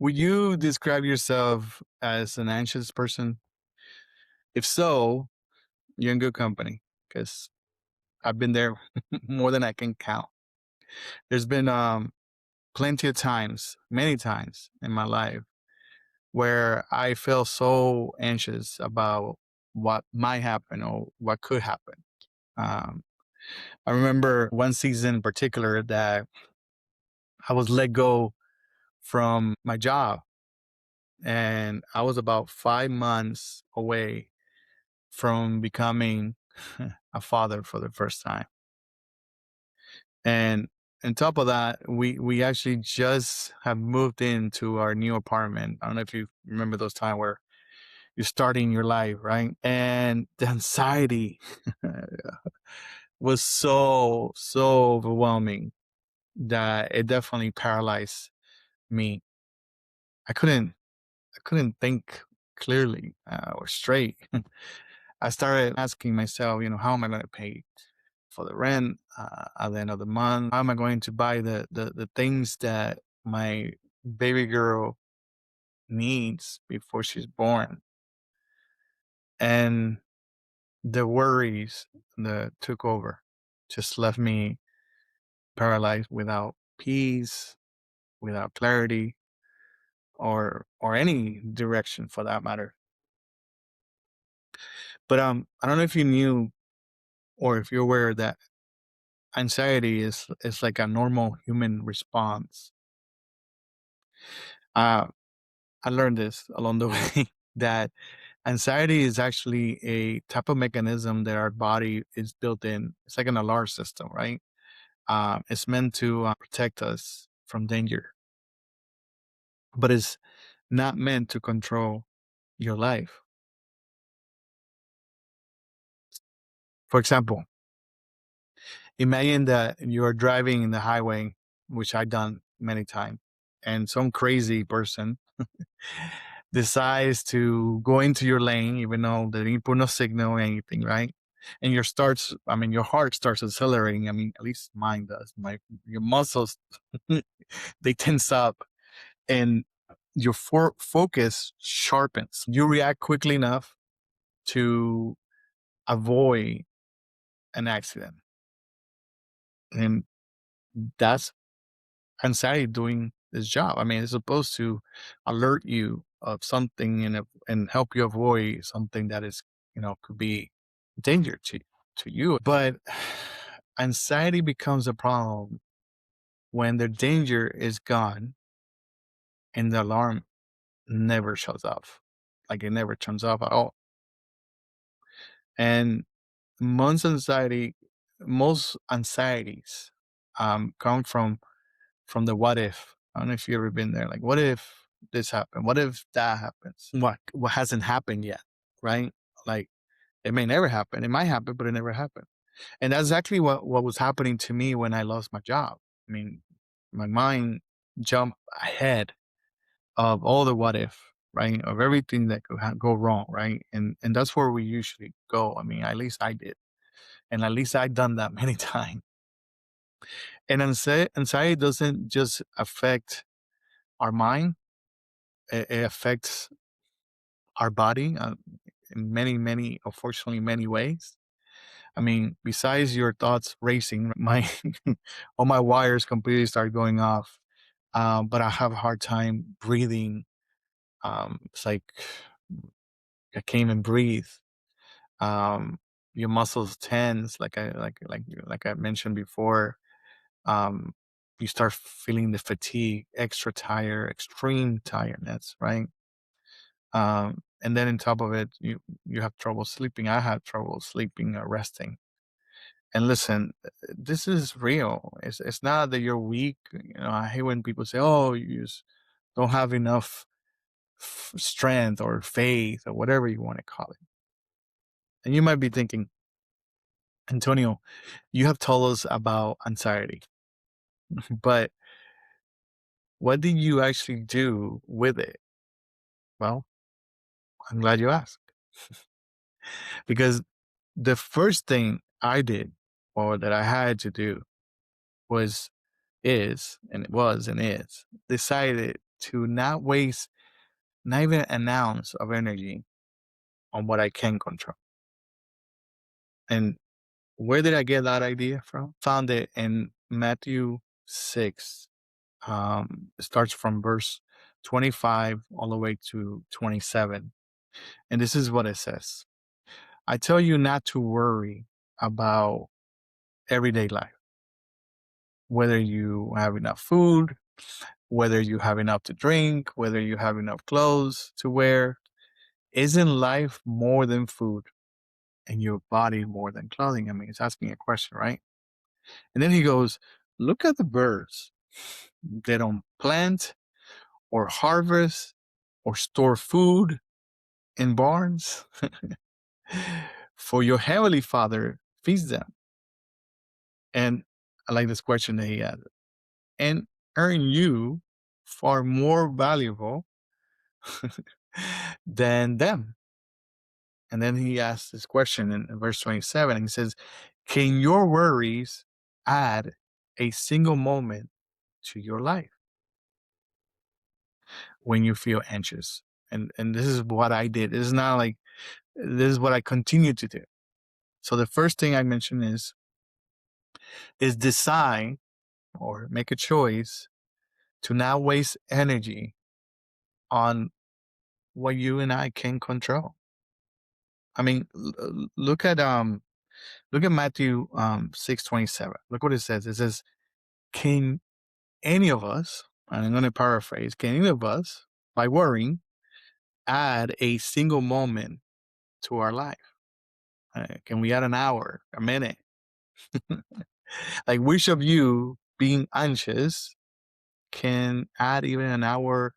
Would you describe yourself as an anxious person? If so, you're in good company because I've been there more than I can count. There's been plenty of times, many times in my life where I feel so anxious about what might happen or what could happen. Um, I remember one season in particular that I was let go from my job, and I was about 5 months away from becoming a father for the first time. And on top of that, we actually just have moved into our new apartment. I don't know if you remember those times where you're starting your life, right? And the anxiety was so overwhelming that it definitely paralyzed me. I couldn't I couldn't think clearly or straight. I started asking myself, how am I going to pay for the rent at the end of the month? How am I going to buy the things that my baby girl needs before she's born? And the worries that took over just left me paralyzed without peace, without clarity, or any direction for that matter. But I don't know if you knew or if you're aware that anxiety is like a normal human response. Uh, I learned this along the way that anxiety is actually a type of mechanism that our body is built in. It's like an alarm system, right? It's meant to protect us from danger, but it's not meant to control your life. For example, imagine that you're driving in the highway, which I've done many times, and some crazy person decides to go into your lane, even though they didn't put no signal or anything, right? And your heart starts accelerating. I mean, at least mine does. Your muscles, they tense up and your focus sharpens. You react quickly enough to avoid an accident. And that's anxiety doing its job. I mean, it's supposed to alert you of something and help you avoid something that is, could be danger to you. But anxiety becomes a problem when the danger is gone and the alarm never shuts off. Like it never turns off at all. And most anxiety, most anxieties come from the what if. I don't know if you've ever been there. Like, what if this happened? What if that happens? What hasn't happened yet, right? Like, it may never happen. It might happen, but it never happened. And that's exactly what was happening to me when I lost my job. I mean, my mind jumped ahead of all the what if, right? Of everything that could go wrong, right? And that's where we usually go. I mean, at least I did, and at least I've done that many times. And anxiety doesn't just affect our mind; it affects our body in many, unfortunately, many ways. I mean, besides your thoughts racing, my all my wires completely start going off. But I have a hard time breathing. It's like I can't even breathe. Um, your muscles tense, like I mentioned before. Um, you start feeling the fatigue, extra tired, extreme tiredness, right? And then on top of it, you have trouble sleeping. I had trouble sleeping or resting. And listen, this is real. It's not that you're weak. I hate when people say, "Oh, you just don't have enough strength or faith or whatever you want to call it." And you might be thinking, Antonio, you have told us about anxiety, but what did you actually do with it? Well, I'm glad you asked because the first thing I did or that I had to do was and it was and is decided to not waste not even an ounce of energy on what I can control. And where did I get that idea from? Found it in Matthew 6. It starts from verse 25 all the way to 27. And this is what it says: I tell you not to worry about everyday life, whether you have enough food, whether you have enough to drink, whether you have enough clothes to wear. Isn't life more than food and your body more than clothing? I mean, it's asking a question, right? And then he goes, look at the birds. They don't plant or harvest or store food in barns, for your heavenly Father feeds them. And I like this question that he had. And aren't you far more valuable than them? And then he asks this question in verse 27, and he says, can your worries add a single moment to your life when you feel anxious? And this is what I did. This is not like, this is what I continue to do. So the first thing I mentioned is decide or make a choice to not waste energy on what you and I can control. I mean, look at Matthew 6:27. Look what it says. It says, can any of us, and I'm going to paraphrase, can any of us, by worrying, add a single moment to our life? Can we add an hour, a minute? Like, which of you being anxious can add even an hour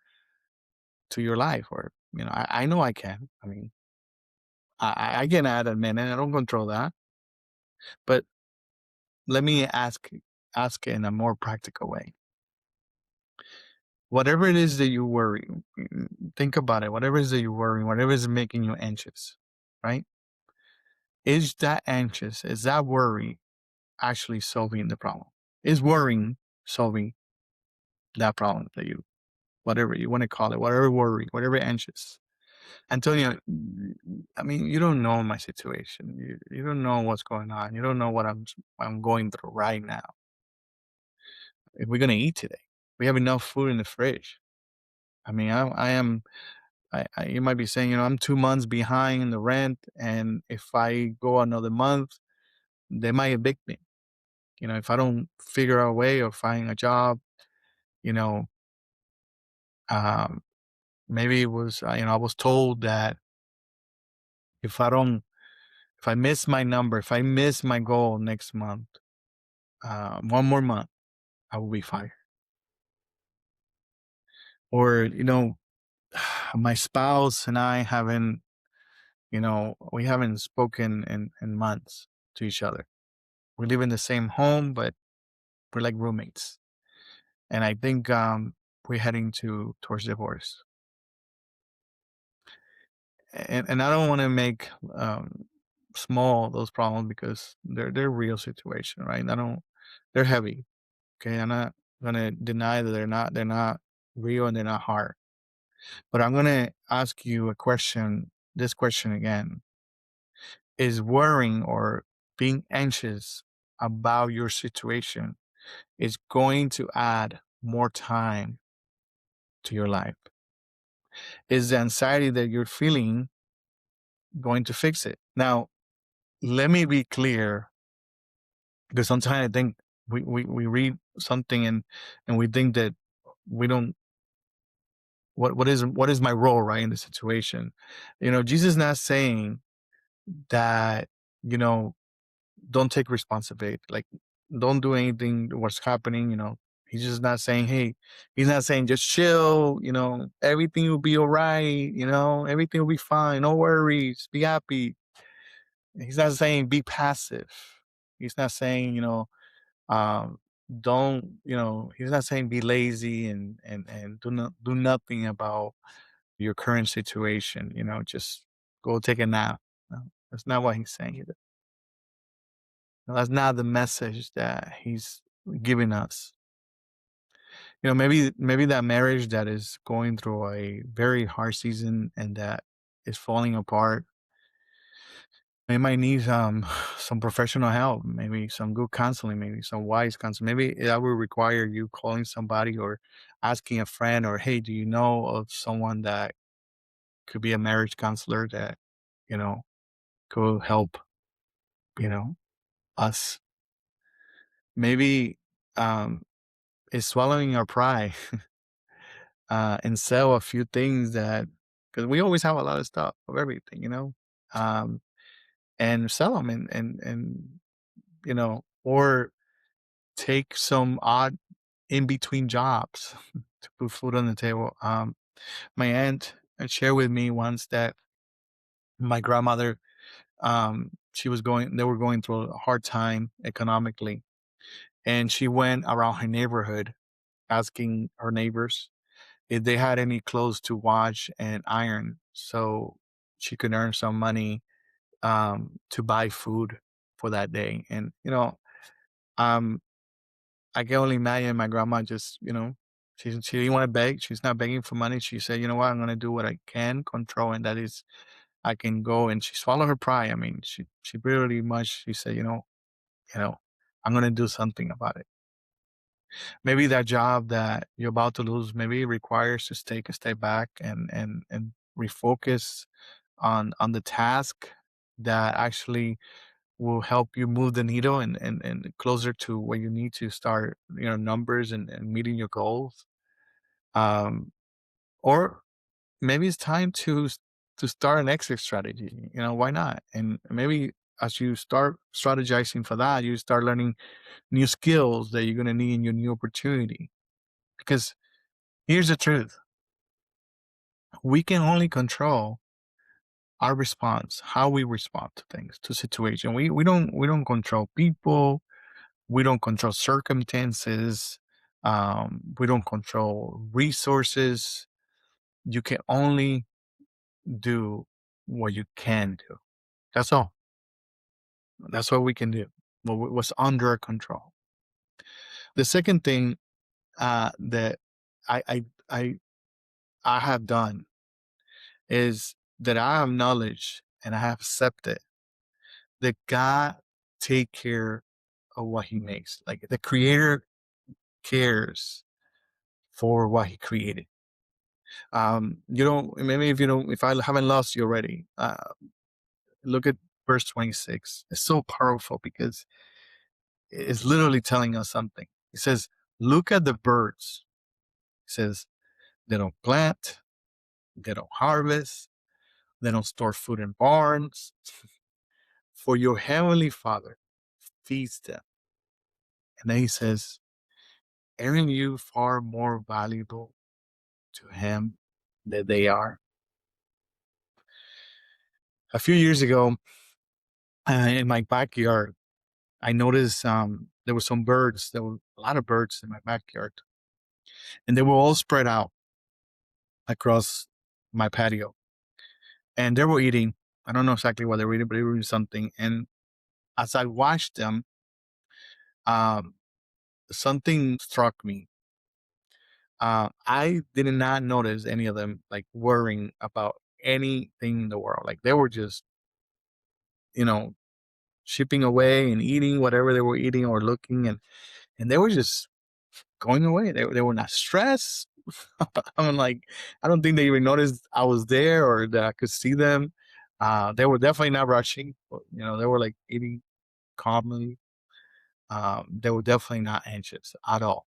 to your life? Or, I know I can. I mean, I can add a minute. I don't control that. But let me ask in a more practical way. Whatever it is that you worry, think about it. Whatever it is that you're worrying, whatever is making you anxious, right? Is that anxious? Is that worry actually solving the problem? Is worrying solving that problem that you, whatever you want to call it, whatever worry, whatever anxious? Antonio, I mean, you don't know my situation. You don't know what's going on. You don't know what I'm going through right now. If we're gonna eat today, we have enough food in the fridge. I mean, I am. You might be saying, I'm 2 months behind in the rent, and if I go another month, they might evict me. If I don't figure out a way or find a job, you know, um, maybe it was, I was told that if I don't, if I miss my number, if I miss my goal next month, one more month, I will be fired. Or, my spouse and I haven't, we haven't spoken in months to each other. We live in the same home, but we're like roommates. And I think we're heading towards divorce. And I don't want to make small those problems, because they're real situation, right? I don't They're heavy. Okay. I'm not gonna deny that they're not real and they're not hard. But I'm gonna ask you this question again. Is worrying or being anxious about your situation is going to add more time to your life? Is the anxiety that you're feeling going to fix it? Now, let me be clear, because sometimes I think we read something, and we think that we don't, what is my role, right, in the situation? Jesus is not saying that, you know, don't take responsibility, like, don't do anything what's happening. He's just not saying, hey, he's not saying just chill, everything will be all right, everything will be fine, no worries, be happy. He's not saying be passive. He's not saying, um, don't, he's not saying be lazy and do nothing about your current situation, just go take a nap. No, that's not what he's saying either. No, that's not the message that he's giving us. maybe that marriage that is going through a very hard season and that is falling apart, they might need some professional help, maybe some good counseling, maybe some wise counseling. Maybe that will require you calling somebody or asking a friend, or hey, do you know of someone that could be a marriage counselor that you know could help you know us? Maybe um is swallowing our pride and sell a few things that, because we always have a lot of stuff of everything, um, and sell them, or take some odd in between jobs to put food on the table. My aunt had shared with me once that my grandmother, they were going through a hard time economically, and she went around her neighborhood asking her neighbors if they had any clothes to wash and iron so she could earn some money to buy food for that day. And, um, I can only imagine my grandma just, she didn't want to beg. She's not begging for money. She said, you know what, I'm going to do what I can control. And that is, I can go. And she swallowed her pride. I mean, she pretty much, she said, you know, I'm going to do something about it. Maybe that job that you're about to lose, maybe it requires to take a step back and refocus on the task that actually will help you move the needle and closer to where you need to start, numbers and meeting your goals. Um, or maybe it's time to start an exit strategy. Why not? And maybe as you start strategizing for that, you start learning new skills that you're going to need in your new opportunity. Because here's the truth: we can only control our response, how we respond to things, to situation. We don't control people. We don't control circumstances. We don't control resources. You can only do what you can do. That's all. That's what we can do. What's under our control. The second thing that I, I I I have done is that I have knowledge and I have accepted that God take care of what He makes. Like the Creator cares for what He created. Maybe if I haven't lost you already, look at verse 26. It's so powerful because it's literally telling us something. It says, look at the birds. It says, they don't plant, they don't harvest, they don't store food in barns, for your heavenly Father feeds them. And then he says, aren't you far more valuable to Him than they are? A few years ago, in my backyard, I noticed there were some birds. There were a lot of birds in my backyard, and they were all spread out across my patio. And they were eating. I don't know exactly what they were eating, but they were eating something. And as I watched them, um, something struck me. I did not notice any of them like worrying about anything in the world. Like they were just, you know, shipping away and eating whatever they were eating or looking, and they were just going away. They were not stressed. I mean, like, I don't think they even noticed I was there or that I could see them. They were definitely not rushing. They were like eating calmly. They were definitely not anxious at all.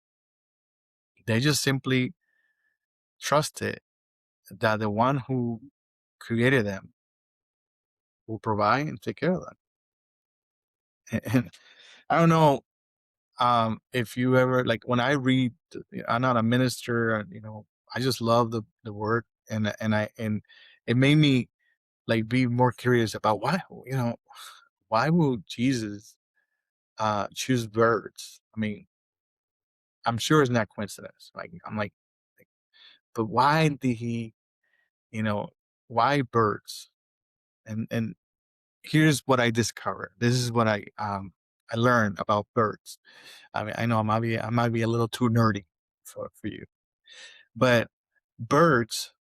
They just simply trusted that the one who created them will provide and take care of them. And I don't know if you ever, like, when I read, I'm not a minister, I just love the word, and it made me like be more curious about why would Jesus choose birds? I mean, I'm sure it's not coincidence. Like I'm like, but why did He, you know, why birds? And here's what I discovered. This is what I learned about birds. I mean, I know I might be a little too nerdy, for you. But birds,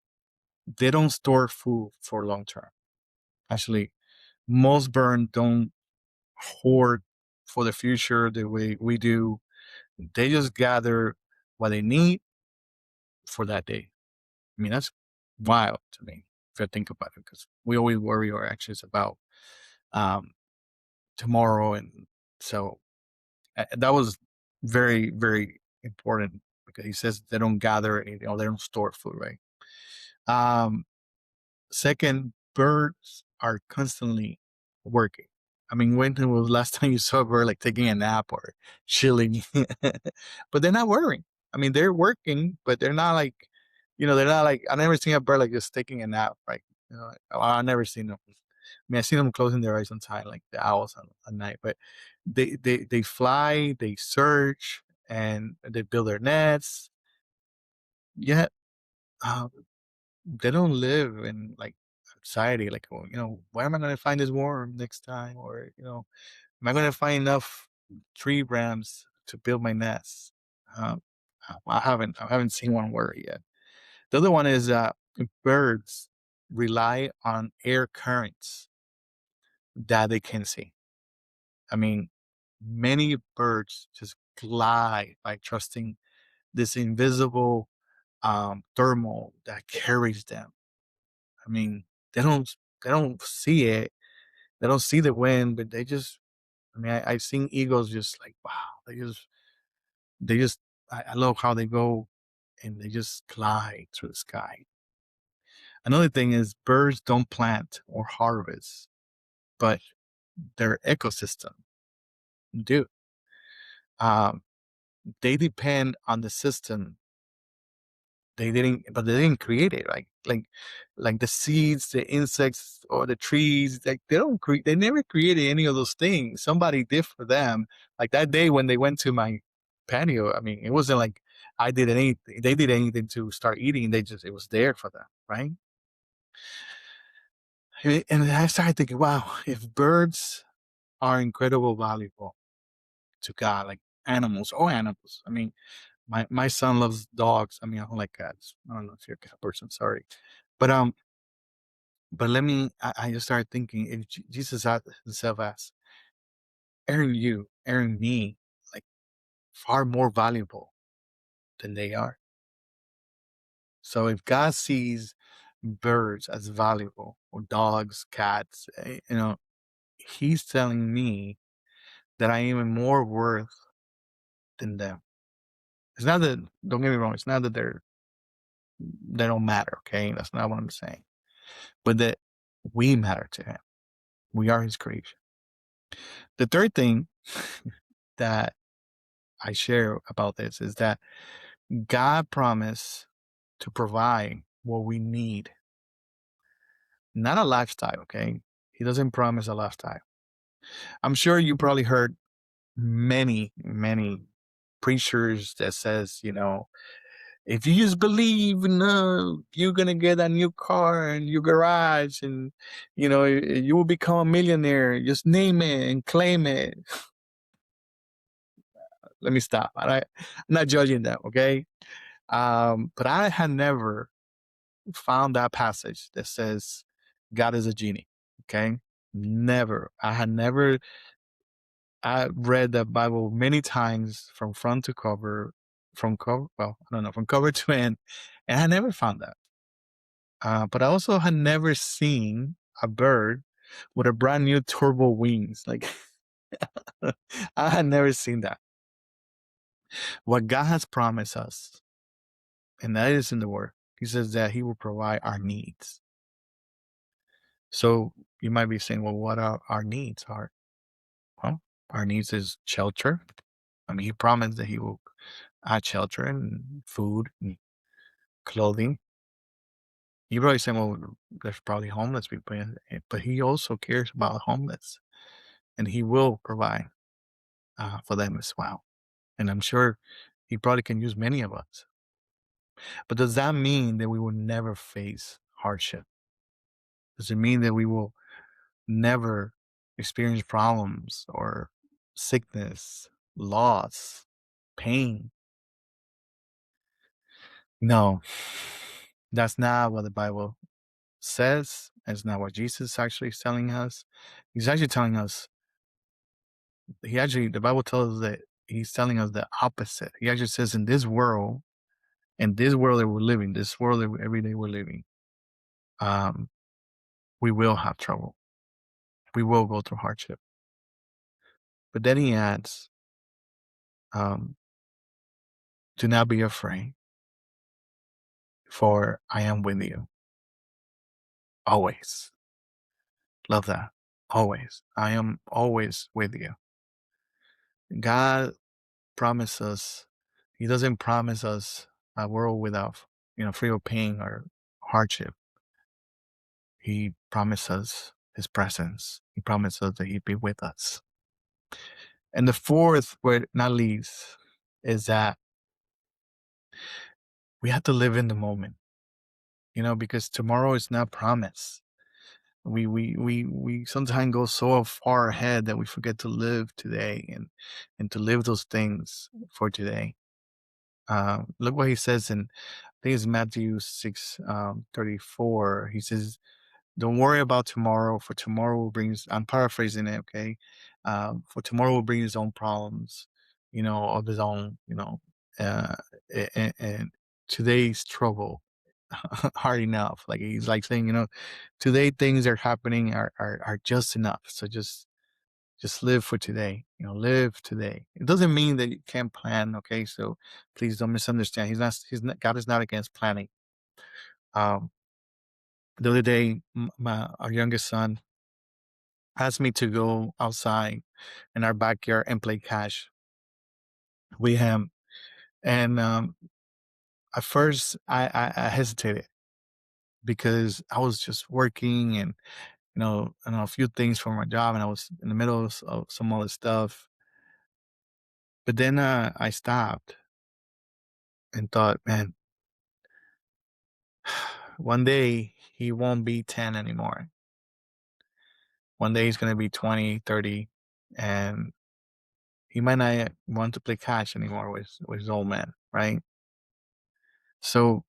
they don't store food for long term. Actually, most birds don't hoard for the future the way we do. They just gather what they need for that day. I mean, that's wild to me if I think about it, because we always worry or anxious about um, tomorrow, and so that was very, very important because he says they don't gather, they don't store food, right? Um, Second, birds are constantly working. I mean, when was the last time you saw a bird like taking a nap or chilling? But they're not worrying. I mean, they're working, but they're not like, they're not like, I never seen a bird like just taking a nap. Like, I never seen them. I mean, I seen them closing their eyes on time, like the owls at night. But they fly, they search, and they build their nets. Yet, uh, they don't live in like anxiety, like, oh, where am I going to find this worm next time? Or, am I going to find enough tree branches to build my nest? Um, I haven't seen one worry yet. The other one is birds rely on air currents that they can see. I mean, many birds just glide by trusting this invisible thermal that carries them. I mean, they don't they don't see it. They don't see the wind, but they just. I mean, I've seen eagles just like wow. They just. I love how they go, and they just glide through the sky. Another thing is birds don't plant or harvest, but their ecosystem do. Um, they depend on the system. They didn't create it. Like the seeds, the insects, or the trees. Like they never created any of those things. Somebody did for them. Like that day when they went to my patio. I mean, it wasn't like I did anything. They did anything to start eating. It was there for them, right? And I started thinking, wow, if birds are incredible valuable to God, like animals, all animals. I mean, my son loves dogs. I mean, I don't like cats. I don't know if you're a cat person, sorry. But I just started thinking if Jesus himself asked, aren't you, aren't me, like far more valuable than they are? So if God sees birds as valuable, or dogs, cats, he's telling me that I am even more worth than them. It's not that, don't get me wrong, it's not that they don't matter, okay? That's not what I'm saying. But that we matter to him. We are his creation. The third thing that I share about this is that God promised to provide what we need, not a lifestyle, okay? He doesn't promise a lifestyle. I'm sure you probably heard many, many preachers that says, if you just believe, you're gonna get a new car in your garage, and you will become a millionaire. Just name it and claim it. Let me stop. I'm not judging that, okay? But I had never found that passage that says God is a genie. Okay, never. I had never. I read the Bible many times from front to cover, from cover. Well, I don't know, from cover to end, and I never found that. But I also had never seen a bird with a brand new turbo wings. Like I had never seen that. What God has promised us, and that is in the Word. He says that He will provide our needs. So you might be saying, well, what are our needs? Well, our needs is shelter. I mean, He promised that He will add shelter and food and clothing. You probably saying, well, there's probably homeless people, but He also cares about homeless, and He will provide for them as well. And I'm sure He probably can use many of us. But does that mean that we will never face hardship? Does it mean that we will never experience problems or sickness, loss, pain? No, that's not what the Bible says. It's not what Jesus actually is telling us. He's actually telling us, the Bible tells us that he's telling us the opposite. He actually says, in this world that we're living, this world that every day we're living, um, we will have trouble. We will go through hardship. But then he adds, um, do not be afraid, for I am with you always. Love that. Always. I am always with you. God promises, he doesn't promise us a world without, free of pain or hardship. He promises his presence. He promises that he'd be with us. And the fourth, but not least, is that we have to live in the moment, because tomorrow is not promised. We sometimes go so far ahead that we forget to live today and to live those things for today. Look what he says in, I think it's Matthew 6, 34. He says, don't worry about tomorrow, for tomorrow will bring, I'm paraphrasing it, okay? For tomorrow will bring his own problems, of his own, uh, and today's trouble hard enough. Like he's like saying, today things are happening are just enough. So just live for today. Live today. It doesn't mean that you can't plan. Okay, so please don't misunderstand. God is not against planning. Um, the other day, our youngest son asked me to go outside in our backyard and play catch with him, and at first I hesitated because I was just working and a few things for my job, and I was in the middle of some other stuff. But then I stopped and thought, man, one day he won't be 10 anymore. One day he's going to be 20, 30, and he might not want to play catch anymore with his old man, right? So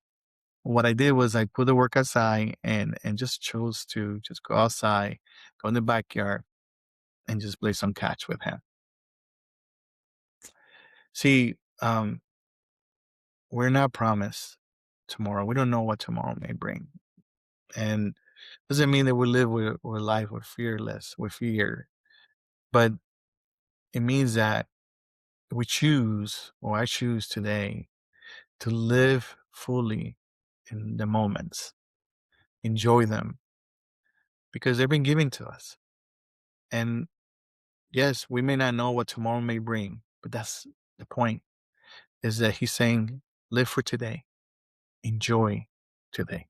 what I did was I put the work aside and just chose to just go outside, go in the backyard, and just play some catch with him. See, we're not promised tomorrow. We don't know what tomorrow may bring. And doesn't mean that we live with life with fearless, with fear. But it means that we choose, or I choose today, to live fully in the moments, enjoy them, because they've been given to us. And yes, we may not know what tomorrow may bring, but that's the point, is that he's saying, live for today, enjoy today.